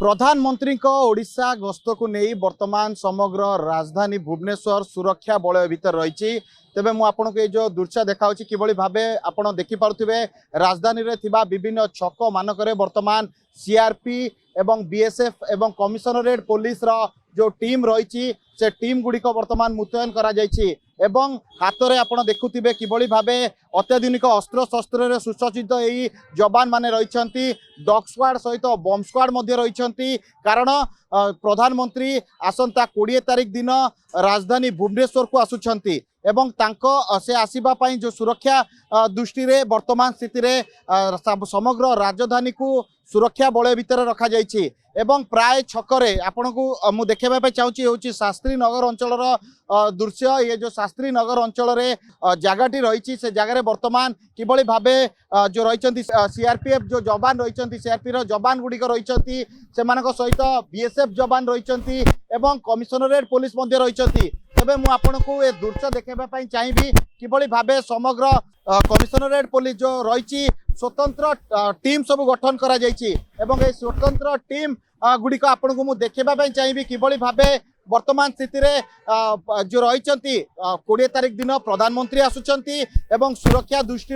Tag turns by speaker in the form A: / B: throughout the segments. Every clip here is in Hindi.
A: प्रधानमंत्री ओडिशा गस्त को नहीं वर्तमान समग्र राजधानी भुवनेश्वर सुरक्षा बलय भितर रही। तेबे मु आपन को जो दृश्य देखा कि भावे आपण देखिपे राजधानी रे थिबा विभिन्न छक मानक वर्तमान सीआरपी एवं बीएसएफ एवं कमिशनरेट पुलिस रो जो टीम रही से टीम गुड़िक वर्तमान मुतयन करा जायछि एवं हाथ में आपड़ देखुवे कि भावे अत्याधुनिक अस्त्र शस्त्र सुसज्जित यही जवान माने रही डॉग स्क्वाड सहित बम स्क्वाड रही। कारण प्रधानमंत्री आसंता 20 तारिख दिन राजधानी भुवनेश्वर को आसुछंती एवं तांको से आसीबा पई जो सुरक्षा दृष्टि रे वर्तमान स्थिति रे समग्र राजधानी को सुरक्षा बलय भितर रखा जायछि एवं प्राय छकरे आपन को मु देखेबा चाहूची होची शास्त्री नगर अंचल दृश्य। ये जो शास्त्री नगर अंचल रे जगहटी रही से जगह वर्तमान किभली भावे जो रही सीआरपीएफ जो जवान रही सीआरपी जवान गुड़िक रही सहित बीएसएफ जवान रही एवं कमिशनरेट पुलिस रही। तेबे मु आपन को ए दृश्य देखाइबा चाहिए किभली भावे समग्र कमिशनरेट पुलिस जो रही स्वतंत्र टीम सब गठन करा जायछि एवं ए स्वतंत्र टीम गुड़िक आपन को मु देखाइबा चाहिए किभली भावे वर्तमान स्थिति रे जो रही 20 तारिख दिन प्रधानमंत्री आसुचंती एवं सुरक्षा दृष्टि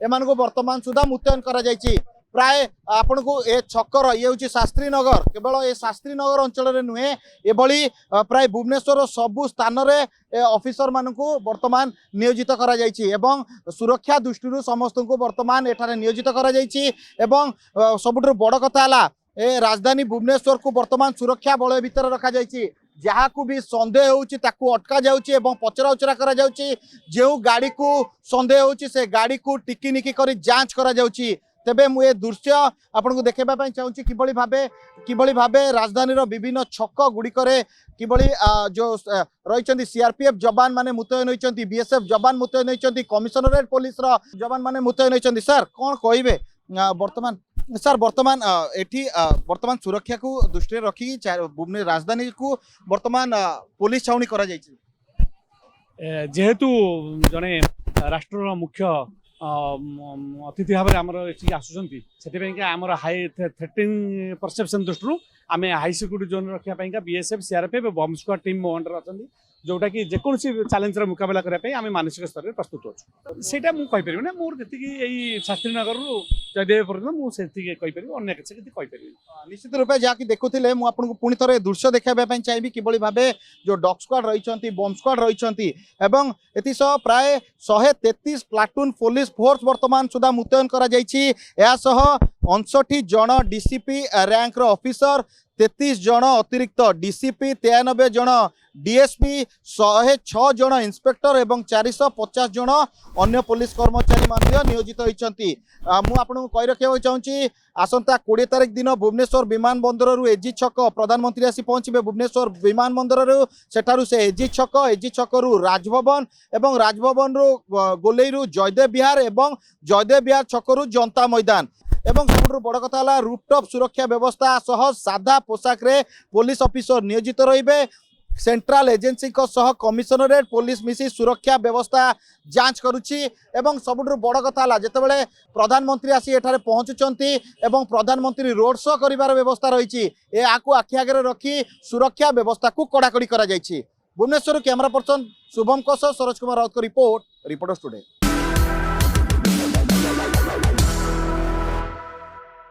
A: एमान को वर्तमान सुधा मुतयन करा जायछि। प्राय आपन को ए छकर ये हूँ शास्त्री नगर केवल ए शास्त्री नगर अंचल नुहे एभली प्राय भुवनेश्वर सबु स्थान रे ऑफिसर मान को वर्तमान नियोजित करा जायछि एवं सुरक्षा दृष्टि समस्त को वर्तमान एठारे नियोजित करा जायछि एवं सबुठ बड़ कथा हला ए राजधानी भुवनेश्वर को वर्तमान सुरक्षा बलय भितर रखा जायछि। जहाँ को भी सन्देह होउछि ताकू अटका जाउछि एवं पचरा उचरा करा जाउछि जो गाड़ी को सन्देह होउछि से गाड़ी को टिकी निकी करी जांच करा जाउछि। तेबे मु ए दृश्य आपन को देखाइबा पई चाहूछि किभली भावे राजधानी रो विभिन्न छक गुड़िकरे किभली जो रही सीआरपीएफ जवान माने मुतयन होइछंती बीएसएफ जवान मुतयन होइछंती कमिशनरेट पुलिस रो जवान माने मुतयन होइछंती। सर कोन कहिबे वर्तमान सर वर्तमान एठी वर्तमान सुरक्षा को दृष्टि रखी भुवनेश्वर राजधानी को वर्तमान पुलिस छाउनी करा जायछि
B: जेहेतु जने राष्ट्र मुख्य अतिथि भाव में आमर ये आसुँच से आमर हाई थ्रेटिंग परसेप्शन दृष्टि आम हाई सिक्यूरीटी जोन रखापी BSF CRPF bomb squad team मो अंडर अच्छा जोटा कि जेकोसी चैलेंजर मुकाबला करने आम मानसिक स्तर में प्रस्तुत अच्छे से मुझे ना मोर जी शास्त्री नगर जयदेव पर्यटन मुझे अगर किसी
A: निश्चित रूपे जहाँकि देखुले मुझे पुणी थे दृश्य देखाइबा चाहिए किभली भावे जो डॉग स्क्वाड रही बम स्क्वाड रही एसह प्राय 133 प्लाटून पुलिस फोर्स वर्तमान सुधा मुतयन करा जायछि। 59 जन डीसीपी रैंक ऑफिसर 33 जन अतिरिक्त डीसीपी 93 जन डीएसपी 106 जन इंस्पेक्टर एवं 450 जन अन्य पुलिस कर्मचारी नियोजित होती। मुझे कही रखा चाहूँगी आसंता 20 तारिख दिन भुवनेश्वर विमान बंदर एजी छक प्रधानमंत्री आसी पहुँचे भुवनेश्वर विमान बंदर सेठारु से एजी छक राजभवन एवं राजभवन गोलेई जयदेव विहार एवं जयदेव विहार छकु जनता मैदान एवं सब बड़ कथा रूपटॉप सुरक्षा व्यवस्था सह साधा पोशाक रे पुलिस ऑफिसर नियोजित रहिबे। सेंट्रल एजेंसी को सह कमिशनरेट पुलिस मिसी सुरक्षा व्यवस्था जांच करुछि एवं सबुठ बड़ कथा जितेबाला प्रधानमंत्री आसी एठारे पहुँचुंती एवं प्रधानमंत्री रोड शो करिवार व्यवस्था रही आखि आगे रखी सुरक्षा व्यवस्था को कड़ाकड़ी करा जायछि। भुवनेश्वर कैमरा पर्सन शुभम सरोज कुमार राउत को रिपोर्ट रिपोर्टर्स टुडे।